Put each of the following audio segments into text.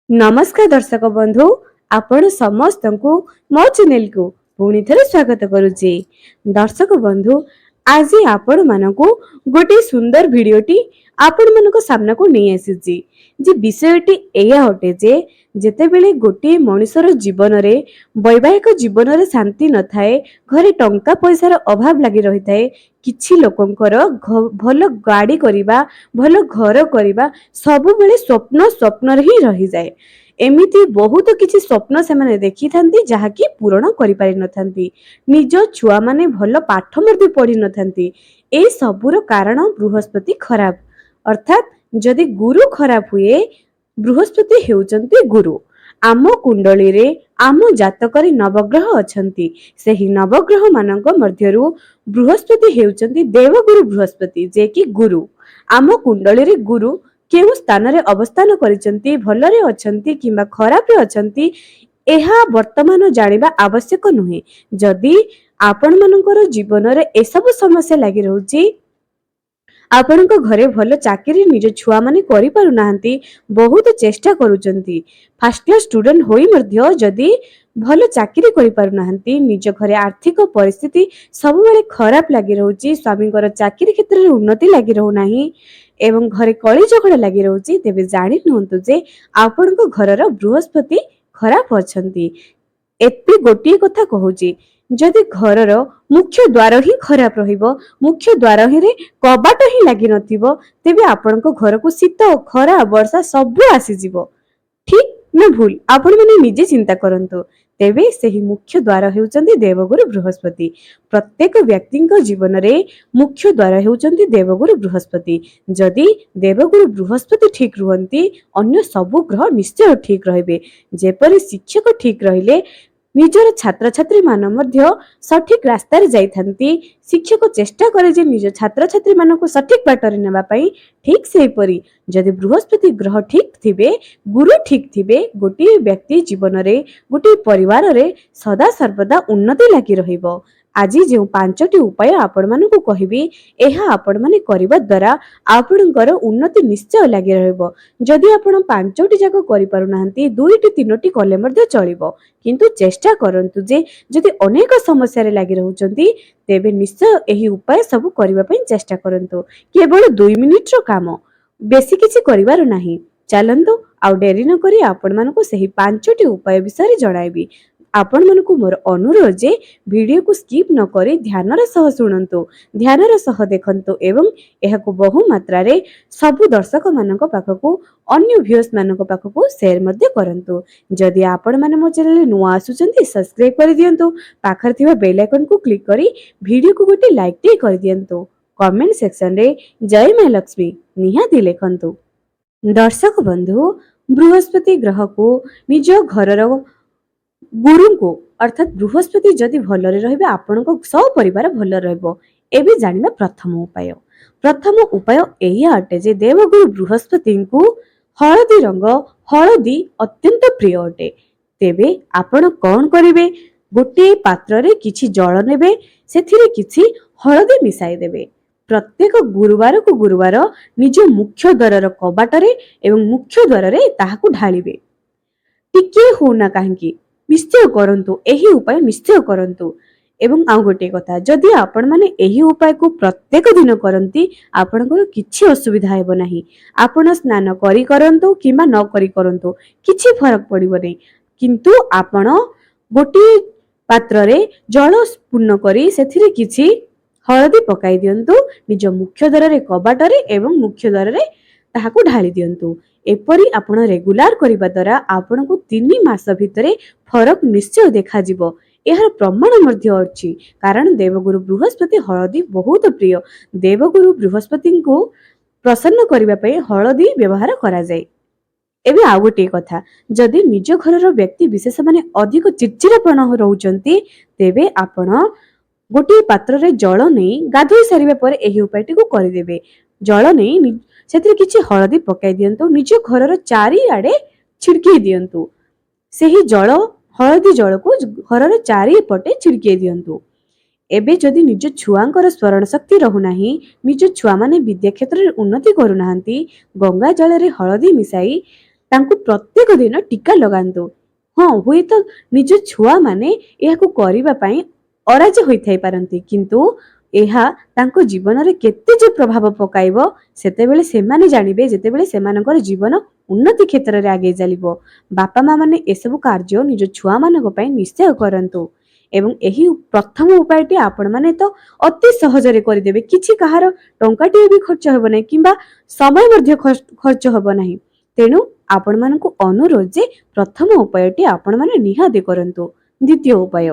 नमस्कार दर्शक बंधु आपण समस्त को मो चैनल को पुणी थे स्वागत करुचे। दर्शक बंधु आज आपण मानकु गोटे सुंदर भिडियोटी आपण मानक सामना को नहीं आसी जे विषयटी एया हटे जे जेते बेले गोटे मनुष्यर जीवन रे वैवाहिक जीवन रे शांति न थाए, घरे टंका पैसार अभाव लगी रही थाए, किछि लोकंकर भल गाड़ी करिबा भल घर करिबा सब बेले स्वप्न स्वप्न ही रही जाए। एमिति बहुत किछि स्वप्न से माने देखि थांती जहाकी पूर्ण करि पारि न थांती। निज छुआ माने भल पाठ मर्दे पढ़ी न थांती। ए सबुर कारण बृहस्पति खराब, अर्थात जदि गुरु खराब हुए, बृहस्पति हेउचंती गुरु। आम कुंडली रे आम जातकरे नवग्रह अछंती, सेही नवग्रह मानक मध्यरु बृहस्पति हेउचंती देवगुरु बृहस्पति, जे कि गुरु। आम कुंडली रे गुरु केउ स्थान रे अवस्थान करिसंती, भलरे अछंती किंबा खराब रे अछंती, एहा वर्तमान जानिबा आवश्यक नुहे। जदि आपण मानकर जीवन रे एसबु समस्या लागि रहउची, आपण घरे भल चाकरी निज छुआ माने करि पारु नाहंती, बहुत चेष्टा करूचंती, फर्स्ट क्लास स्टूडेंट होई मध्य जदि भल चाकरी करि पारु नाहंती, निज घरे आर्थिक परिस्थिति सब बेले खराब लागि रहउची, स्वामीଙ୍କର चाकरी क्षेत्र रे उन्नति लागि रहउ नाही एवं घरे कଳି झगड़ा लागि रहउची, तेबे जानि नहुंतु जे आपणको घरर बृहस्पति खराब अछंती। एते गोटिए कथा कहूची, जदि घरर मुख्य द्वार ही खराब रहिबो, मुख्य द्वार ही रे कबाट ही लागि नथिबो, तेबे आपणको घर को शीत खरा वर्षा सब आसी जिवो। ठीक ना भूल आपण माने निजे चिंता करंतु। तेबे सेही मुख्य द्वार हेउचंती देवगुरु बृहस्पति। प्रत्येक व्यक्तिଙ୍କ जीवन रे मुख्य द्वार हेउचंती देवगुरु बृहस्पति। जदि देवगुरु बृहस्पति ठीक रुहंती, अन्य सब ग्रह निश्चय ठीक रहिबे। जेपरि शिक्षक ठीक रहिले निजर छात्र छात्री मान मध्य सठिक रास्ता रे जाइथांती, शिक्षक चेष्टा करे जे निज छात्र छात्री मान को सठिक बाटरे नेबा पई। ठीक सेही परी जदि बृहस्पति ग्रह ठीक थिबे, गुरु ठीक थिबे, गोटे व्यक्ति जीवन रे गोटे परिवार रे सदा सर्वदा उन्नति लागि रहिबो। आज जो 5टी उपाय आपण मानकु कहिबी, एहा आपण माने करिबा द्वारा आपणकर उन्नति निश्चय लागि रहइबो। जदि आपण 5टी जाक करि पारु नाहंती, 2टी 3टी कले मध्ये चलिबो, किंतु चेष्टा करंतु जे जदि अनेक समस्या रे लागि रहउचंती, तेबे निश्चय एही उपाय सब करिबा पई चेष्टा करंतु। केवल 2 मिनिट रो काम, बेसी किछि करिवार नाही। चलंतु आ डेरी न करी आपण मानकु सेही 5टी उपाय विषय जणाइबी। आपण मानकु मोर अनुरोध जे वीडियो को स्किप न करी ध्यानर सह सुनंतु, ध्यानर सह देखंतु एवं एहाको बहु मात्रा रे सब दर्शक मानक पाखकु, अन्य व्यूअर्स मानक पाखकु शेयर मध्ये करंतु। जदि आपण माने मो चैनल नुआ आसुचंती, सब्सक्राइब करि दियंतु, पाखर थिबा बेल आइकन को क्लिक करी वीडियो को गोटे लाइक टे करि दियंतु। कमेंट सेक्शन रे जय मां लक्ष्मी निहाती लेखंतु। दर्शक बंधु, बृहस्पति ग्रह को निज घरर गुरु को अर्थात बृहस्पति जदि भलरे रहिबे, आपनको सब परिवार भल रहइबो। एबे जानिबा प्रथम उपाय। प्रथम उपाय एया अटे जे देवगुरु बृहस्पति को हळदी रंग, हळदी अत्यंत प्रिय अटे। तेबे आपण कोन करिवे, गोटे पात्र रे किछि जळ नेबे, सेथिरे किछि हळदी मिसाई देबे। प्रत्येक गुरुवार को गुरुवार निज मुख्य द्वारर कबाटरे एवं मुख्य द्वार रे ताहाकु ढालिबे। टिके होना काहेकि निश्चय करंतु, एही उपाय निश्चय करंतु। एवं आ गोटे कथा, जदि आपण माने एही उपाय को प्रत्येक दिन करंती, आपणकर किछि असुविधा हेबो नाही। आपण स्नान करी करंतु किबा न करी करंतु, किछि फरक पड़िबो नै। किंतु आपण गोटे पात्र रे जल पूर्ण करी सेथिरे किछि हळदी पकाई दियंतु, निज मुख्य द्वार रे कबाट रे एवं मुख्य द्वार रे ताहाकु ढाली दियंतु। एपरी आपण रेगुलार करिबा द्वारा आपनको 3 मास भितरे फरक निश्चय देखा जिवो। एहर प्रमाण मध्य अछि, कारण देवगुरु बृहस्पति हळदी बहुत प्रिय। देवगुरु बृहस्पति को प्रसन्न करिबा पई हळदी व्यवहार करा जाय। एबे आ गोटे कथा, जदि निज घरर व्यक्ति विशेष माने अधिक चिड़चिड़ापन रहउचंती, तेबे आपण गोटे पात्र रे जल नै गाधोई सारिबा पर एही उपायटी को करि देबे। जल नै सेथिरे किछि हळदी पकाई दियंतु, निज घरर चारि आडे छिड़की दियंतु। सेही जल हळदी जल को घरर चारि पटे छिड़की दियंतु। एबे जदि निज छुआंकर स्मरण शक्ति रहु नाही, निज छुआ माने विद्या क्षेत्र रे उन्नति करू नाहंती, गंगा जल रे हळदी मिसाई ତାଙ୍କୁ ପ୍ରତ୍ୟେକ ଦିନ ଟୀକା ଲଗାନ୍ତୁ। ହଁ, ହୁଏତ ନିଜ ଛୁଆମାନେ ଏହାକୁ କରିବା ପାଇଁ ଅରାଜି ହୋଇଥାଇ ପାରନ୍ତି, କିନ୍ତୁ ଏହା ତାଙ୍କ ଜୀବନରେ କେତେ ଯେ ପ୍ରଭାବ ପକାଇବ ସେତେବେଳେ ସେମାନେ ଜାଣିବେ, ଯେତେବେଳେ ସେମାନଙ୍କର ଜୀବନ ଉନ୍ନତି କ୍ଷେତ୍ରରେ ଆଗେଇ ଚାଲିବ। ବାପା ମା ମାନେ ଏସବୁ କାର୍ଯ୍ୟ ନିଜ ଛୁଆମାନଙ୍କ ପାଇଁ ନିଶ୍ଚୟ କରନ୍ତୁ। ଏବଂ ଏହି ପ୍ରଥମ ଉପାୟଟି ଆପଣମାନେ ତ ଅତି ସହଜରେ କରିଦେବେ। କିଛି କାହାର ଟଙ୍କାଟିଏ ବି ଖର୍ଚ୍ଚ ହେବ ନାହିଁ କିମ୍ବା ସମୟ ମଧ୍ୟ ଖର୍ଚ୍ଚ ହେବ ନାହିଁ। ତେଣୁ ଆପଣମାନଙ୍କୁ ଅନୁରୋଧ ଯେ ପ୍ରଥମ ଉପାୟଟି ଆପଣମାନେ ନିହାତି କରନ୍ତୁ। ଦ୍ୱିତୀୟ ଉପାୟ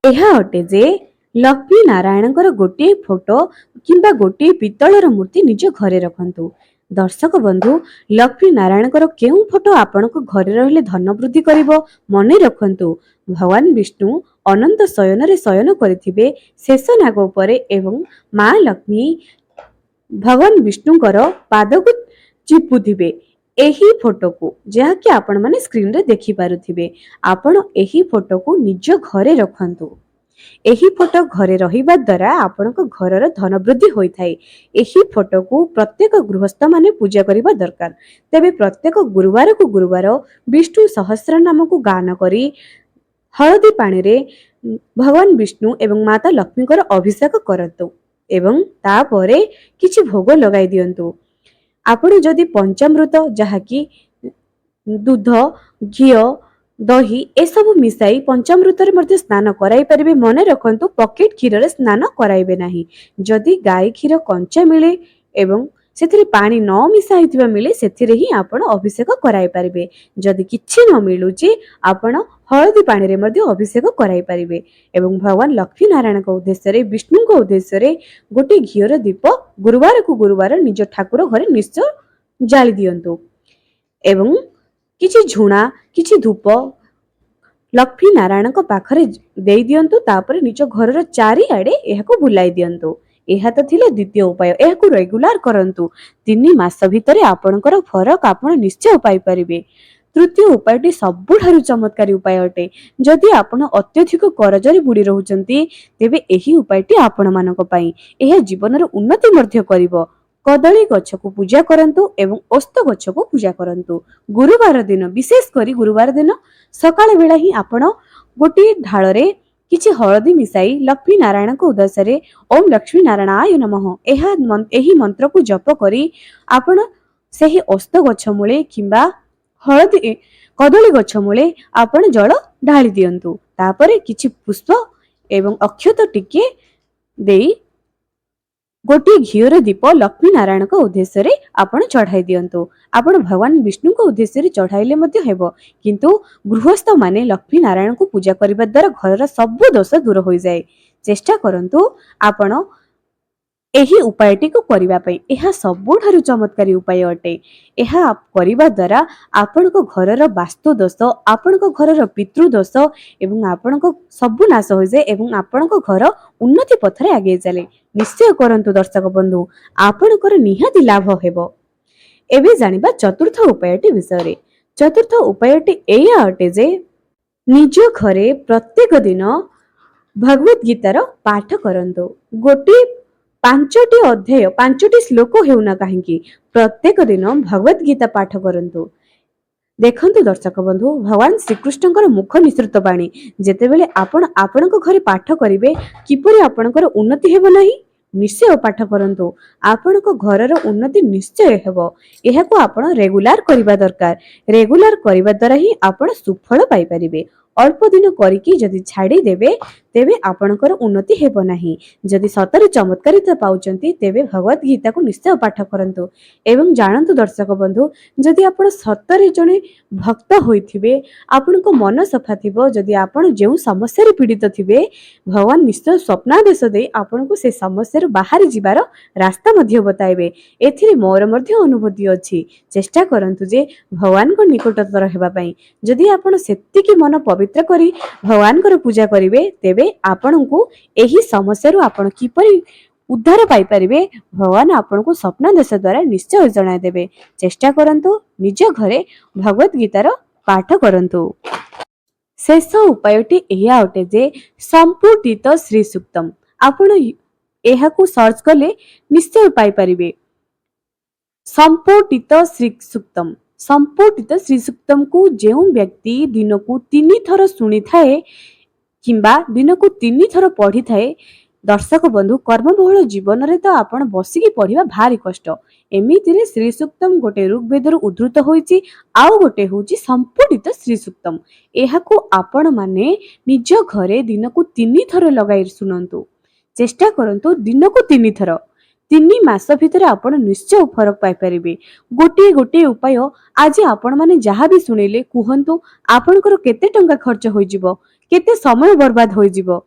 ଏହା ଅଟେ ଯେ ଲକ୍ଷ୍ମୀ ନାରାୟଣଙ୍କର ଗୋଟିଏ ଫଟୋ କିମ୍ବା ଗୋଟିଏ ପିତ୍ତଳର ମୂର୍ତ୍ତି ନିଜ ଘରେ ରଖନ୍ତୁ। ଦର୍ଶକ ବନ୍ଧୁ, ଲକ୍ଷ୍ମୀ ନାରାୟଣଙ୍କର କେଉଁ ଫଟୋ ଆପଣଙ୍କ ଘରେ ରହିଲେ ଧନ ବୃଦ୍ଧି କରିବ? ମନେ ରଖନ୍ତୁ, ଭଗବାନ ବିଷ୍ଣୁ ଅନନ୍ତ ଶୟନରେ ଶୟନ କରିଥିବେ ଶେଷ ନାଗ ଉପରେ ଏବଂ ମା ଲକ୍ଷ୍ମୀ ଭଗବାନ ବିଷ୍ଣୁଙ୍କର ପାଦକୁ ଚିପୁଥିବେ। ଏହି ଫଟୋକୁ, ଯାହାକି ଆପଣମାନେ ସ୍କ୍ରିନରେ ଦେଖିପାରୁଥିବେ, ଆପଣ ଏହି ଫଟୋକୁ ନିଜ ଘରେ ରଖନ୍ତୁ। ଏହି ଫଟୋ ଘରେ ରହିବା ଦ୍ୱାରା ଆପଣଙ୍କ ଘରର ଧନ ବୃଦ୍ଧି ହୋଇଥାଏ। ଏହି ଫଟୋକୁ ପ୍ରତ୍ୟେକ ଗୃହସ୍ଥମାନେ ପୂଜା କରିବା ଦରକାର। ତେବେ ପ୍ରତ୍ୟେକ ଗୁରୁବାରକୁ ଗୁରୁବାର ବିଷ୍ଣୁ ସହସ୍ର ନାମକୁ ଗାନ କରି ହଳଦୀ ପାଣିରେ ଭଗବାନ ବିଷ୍ଣୁ ଏବଂ ମାତା ଲକ୍ଷ୍ମୀଙ୍କର ଅଭିଷେକ କରନ୍ତୁ ଏବଂ ତାପରେ କିଛି ଭୋଗ ଲଗାଇ ଦିଅନ୍ତୁ। ଆପଣ ଯଦି ପଞ୍ଚାମୃତ, ଯାହାକି ଦୁଧ, ଘିଅ, ଦହି ଏସବୁ ମିଶାଇ ପଞ୍ଚାମୃତରେ ମଧ୍ୟ ସ୍ନାନ କରାଇ ପାରିବେ। ମନେ ରଖନ୍ତୁ, ପକେଟ କ୍ଷୀରରେ ସ୍ନାନ କରାଇବେ ନାହିଁ। ଯଦି ଗାଈ କ୍ଷୀର କଞ୍ଚା ମିଳେ ଏବଂ ସେଥିରେ ପାଣି ନ ମିଶା ହେଇଥିବା ମିଳେ, ସେଥିରେ ହିଁ ଆପଣ ଅଭିଷେକ କରାଇ ପାରିବେ। ଯଦି କିଛି ନ ମିଳୁଛି, ଆପଣ ହଳଦୀ ପାଣିରେ ମଧ୍ୟ ଅଭିଷେକ କରାଇ ପାରିବେ ଏବଂ ଭଗବାନ ଲକ୍ଷ୍ମୀ ନାରାୟଣଙ୍କ ଉଦ୍ଦେଶ୍ୟରେ, ବିଷ୍ଣୁଙ୍କ ଉଦ୍ଦେଶ୍ୟରେ ଗୋଟିଏ ଘିଅର ଦୀପ ଗୁରୁବାରକୁ ଗୁରୁବାର ନିଜ ଠାକୁର ଘରେ ନିଶ୍ଚୟ ଜାଳି ଦିଅନ୍ତୁ ଏବଂ କିଛି ଝୁଣା, କିଛି ଧୂପ ଲକ୍ଷ୍ମୀ ନାରାୟଣଙ୍କ ପାଖରେ ଦେଇ ଦିଅନ୍ତୁ। ତାପରେ ନିଜ ଘରର ଚାରିଆଡେ ଏହାକୁ ବୁଲାଇ ଦିଅନ୍ତୁ। ଏହା ତ ଥିଲା ଦ୍ୱିତୀୟ ଉପାୟ। ଏହାକୁ ରେଗୁଲାର କରନ୍ତୁ। 3 ମାସ ଭିତରେ ଆପଣଙ୍କର ଫରକ ଆପଣ ନିଶ୍ଚୟ ପାଇପାରିବେ। ତୃତୀୟ ଉପାୟଟି ସବୁଠାରୁ ଚମତ୍କାରୀ ଉପାୟ ଅଟେ। ଯଦି ଆପଣ ଅତ୍ୟଧିକ କରଜରେ ବୁଡ଼ି ରହୁଛନ୍ତି, ତେବେ ଏହି ଉପାୟଟି ଆପଣମାନଙ୍କ ପାଇଁ। ଏହା ଜୀବନର ଉନ୍ନତି ମଧ୍ୟ କରିବ। କଦଳୀ ଗଛକୁ ପୂଜା କରନ୍ତୁ ଏବଂ ଓସ୍ତ ଗଛକୁ ପୂଜା କରନ୍ତୁ। ଗୁରୁବାର ଦିନ, ବିଶେଷ କରି ଗୁରୁବାର ଦିନ ସକାଳ ବେଳା ହିଁ ଆପଣ ଗୋଟିଏ ଢାଳରେ କିଛି ହଳଦୀ ମିଶାଇ ଲକ୍ଷ୍ମୀ ନାରାୟଣଙ୍କ ଉଦ୍ଦେଶ୍ୟରେ ଓಂ ଲକ୍ଷ୍ମୀ ନାରାୟଣାୟ ନମଃ ଏହି ମନ୍ତ୍ରକୁ ଜପ କରି ଆପଣ ସେହି ଓସ୍ତ ଗଛ ମୂଳେ କିମ୍ବା କଦଳୀ ଗଛ ମୂଳେ ଆପଣ ଜଳ ଢାଳି ଦିଅନ୍ତୁ। ତାପରେ କିଛି ପୁଷ୍ପ ଏବଂ ଅକ୍ଷତ ଟିକେ ଦେଇ ଗୋଟିଏ ଘିଅର ଦୀପ ଲକ୍ଷ୍ମୀ ନାରାୟଣଙ୍କ ଉଦ୍ଦେଶ୍ୟରେ ଆପଣ ଚଢାଇ ଦିଅନ୍ତୁ। ଆପଣ ଭଗବାନ ବିଷ୍ଣୁଙ୍କ ଉଦ୍ଦେଶ୍ୟରେ ଚଢାଇଲେ ମଧ୍ୟ ହେବ, କିନ୍ତୁ ଗୃହସ୍ଥ ମାନେ ଲକ୍ଷ୍ମୀ ନାରାୟଣଙ୍କୁ ପୂଜା କରିବା ଦ୍ୱାରା ଘରର ସବୁ ଦୋଷ ଦୂର ହୋଇଯାଏ। ଚେଷ୍ଟା କରନ୍ତୁ ଆପଣ ଏହି ଉପାୟଟିକୁ କରିବା ପାଇଁ। ଏହା ସବୁଠାରୁ ଚମତ୍କାରୀ ଉପାୟ ଅଟେ। ଏହା କରିବା ଦ୍ୱାରା ଆପଣଙ୍କ ଘରର ବାସ୍ତୁ ଦୋଷ, ଆପଣଙ୍କ ଘରର ପିତୃ ଦୋଷ ଏବଂ ଆପଣଙ୍କ ସବୁ ନାଶ ହୋଇଯାଏ ଏବଂ ଆପଣଙ୍କ ଘର ଉନ୍ନତି ପଥରେ ଆଗେଇ ଚାଲେ। ନିଶ୍ଚୟ କରନ୍ତୁ ଦର୍ଶକ ବନ୍ଧୁ, ଆପଣଙ୍କର ନିହାତି ଲାଭ ହେବ। ଏବେ ଜାଣିବା ଚତୁର୍ଥ ଉପାୟଟି ବିଷୟରେ। ଚତୁର୍ଥ ଉପାୟଟି ଏଇଆ ଅଟେ ଯେ ନିଜ ଘରେ ପ୍ରତ୍ୟେକ ଦିନ ଭଗବତ ଗୀତାର ପାଠ କରନ୍ତୁ। ଗୋଟିଏ 5ଟି ଅଧ୍ୟାୟ, 5ଟି ଶ୍ଲୋକ ହେଉନା କାହିଁକି, ପ୍ରତ୍ୟେକ ଦିନ ଭଗବତ ଗୀତା ପାଠ କରନ୍ତୁ। ଦେଖନ୍ତୁ ଦର୍ଶକ ବନ୍ଧୁ, ଭଗବାନ ଶ୍ରୀକୃଷ୍ଣଙ୍କର ମୁଖ ନିସୃତ ବାଣୀ। ଯେତେବେଳେ ଆପଣ ଆପଣଙ୍କ ଘରେ ପାଠ କରିବେ, କିପରି ଆପଣଙ୍କର ଉନ୍ନତି ହେବ ନାହିଁ? ନିଶ୍ଚୟ ପାଠ କରନ୍ତୁ। ଆପଣଙ୍କ ଘରର ଉନ୍ନତି ନିଶ୍ଚୟ ହେବ। ଏହାକୁ ଆପଣ ରେଗୁଲାର କରିବା ଦରକାର। ରେଗୁଲାର କରିବା ଦ୍ୱାରା ହିଁ ଆପଣ ସୁଫଳ ପାଇପାରିବେ। ଅଳ୍ପ ଦିନ କରିକି ଯଦି ଛାଡ଼ିଦେବେ, ତେବେ ଆପଣଙ୍କର ଉନ୍ନତି ହେବ ନାହିଁ। ଯଦି ସତରେ ଚମତ୍କାରିତା ପାଉଛନ୍ତି, ତେବେ ଭଗବତ ଗୀତାକୁ ନିଶ୍ଚୟ ପାଠ କରନ୍ତୁ। ଏବଂ ଜାଣନ୍ତୁ ଦର୍ଶକ ବନ୍ଧୁ, ଯଦି ଆପଣ ସତରେ ଜଣେ ଭକ୍ତ ହୋଇଥିବେ, ଆପଣଙ୍କ ମନ ସଫା ଥିବ, ଯଦି ଆପଣ ଯେଉଁ ସମସ୍ୟାରେ ପୀଡ଼ିତ ଥିବେ, ଭଗବାନ ନିଶ୍ଚୟ ସ୍ୱପ୍ନାଦେଶ ଦେଇ ଆପଣଙ୍କୁ ସେ ସମସ୍ୟାରୁ ବାହାରି ଯିବାର ରାସ୍ତା ମଧ୍ୟ ବତାଇବେ। ଏଥିରେ ମୋର ମଧ୍ୟ ଅନୁଭୂତି ଅଛି। ଚେଷ୍ଟା କରନ୍ତୁ ଯେ ଭଗବାନଙ୍କ ନିକଟତର ହେବା ପାଇଁ। ଯଦି ଆପଣ ସେତିକି ମନ ପବିତ୍ର କରି ଭଗବାନଙ୍କର ପୂଜା କରିବେ, ତେବେ ଆପଣଙ୍କୁ ଏହି ସମସ୍ୟାରୁ ଆପଣ କିପରି ଉଦ୍ଧାର ପାଇପାରିବେ, ଭଗବାନ ଆପଣଙ୍କୁ ସ୍ୱପ୍ନାଦେଶ ଦ୍ୱାରା ନିଶ୍ଚୟ ଜଣାଇଦେବେ। ଚେଷ୍ଟା କରନ୍ତୁ, ନିଜ ଘରେ ଭଗବତ ଗୀତାର ପାଠ କରନ୍ତୁ। ଶେଷ ଉପାୟଟି ଏହା ଅଟେ ଯେ ସମ୍ପୁଟିତ ଶ୍ରୀ ସୂକ୍ତମ୍। ଆପଣ ଏହାକୁ ସର୍ଚ୍ଚ କଲେ ନିଶ୍ଚୟ ପାଇପାରିବେ। ସମ୍ପୁଟିତ ଶ୍ରୀ ସୂକ୍ତମ୍ संपुटित श्री सूक्तम को जो व्यक्ति दिन को 3 थर शुणी थाए किंबा दिन को 3 थर पढ़ी थाए दर्शक बंधु कर्मबहुल जीवन रे तो आपण बसिकी पढ़िबा भारी कष्ट। एमितिरे श्री सूक्तम गोटे ऋग्वेदर उद्धृत होईची आउ गोटे होची संपुटित श्री सूक्तम। एहाकू आपण माने निज घरे दिन को 3 थर लगाई सुनंतु। चेष्टा करंतु दिन को 3 थर 3 मास भितर आपण निश्चय फरक पाई परिबे। गोटे गोटे उपाय आज आपण माने जहाँ भी सुनिले कुहंतु आपणकर केते टंका खर्च होई जिवो, केते समय बर्बाद होई जिवो।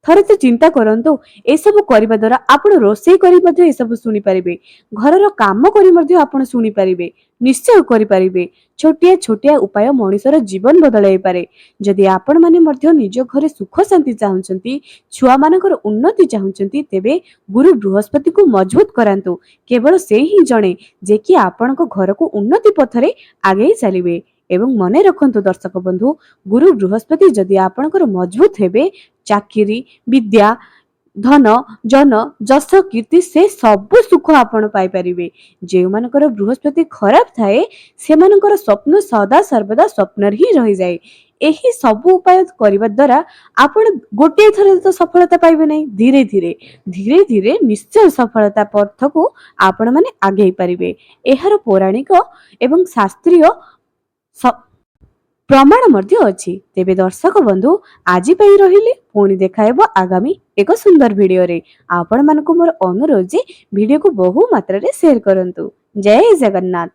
थरे तो चिंता करंतु ए सब करिबा द्वारा आपण रोषेई करि मध्ये ए सब सुनि परिबे, घरर काम करि मध्ये आपण सुनि परिबे, निश्चय करि परिबे। छोटिया छोटिया उपाय मनुष्यर जीवन बदलाई पारे। जदि आपण माने मध्ये निज घरे सुख शांति चाहुचंती, छुआ मानकर उन्नति चाहुचंती, तेबे गुरु बृहस्पति को मजबूत करांतु। केवल से ही जणे जे कि आपणको घर को उन्नति पथरे आगे चलिबे। एवं मने रखंतु दर्शक बंधु, गुरु बृहस्पति जदि आपणकर मजबूत हेबे, चाकरी विद्या धन जन जस कीर्ति से सब सुख आपण पाई परिबे। जे मानकर बृहस्पति खराब थाए सेमानकर स्वप्न सदा सर्वदा स्वप्न ही रही जाए। एही सब उपाय करिबा द्वारा आपण गोटे थरे तो सफलता पाइबे नहीं, धीरे धीरे धीरे धीरे निश्चय सफलता पथ को आपण माने आगे पारिबे। एहार पौराणिक एवं शास्त्रीय प्रमाण मध्य अछि। तेबे दर्शक बंधु आजि पई रहिले, पुणी देखाइबो आगामी एक सुंदर वीडियो रे। आपण मानको मोर अनुरोध जे वीडियो को बहु मात्रा रे शेयर करंतु। जय जगन्नाथ।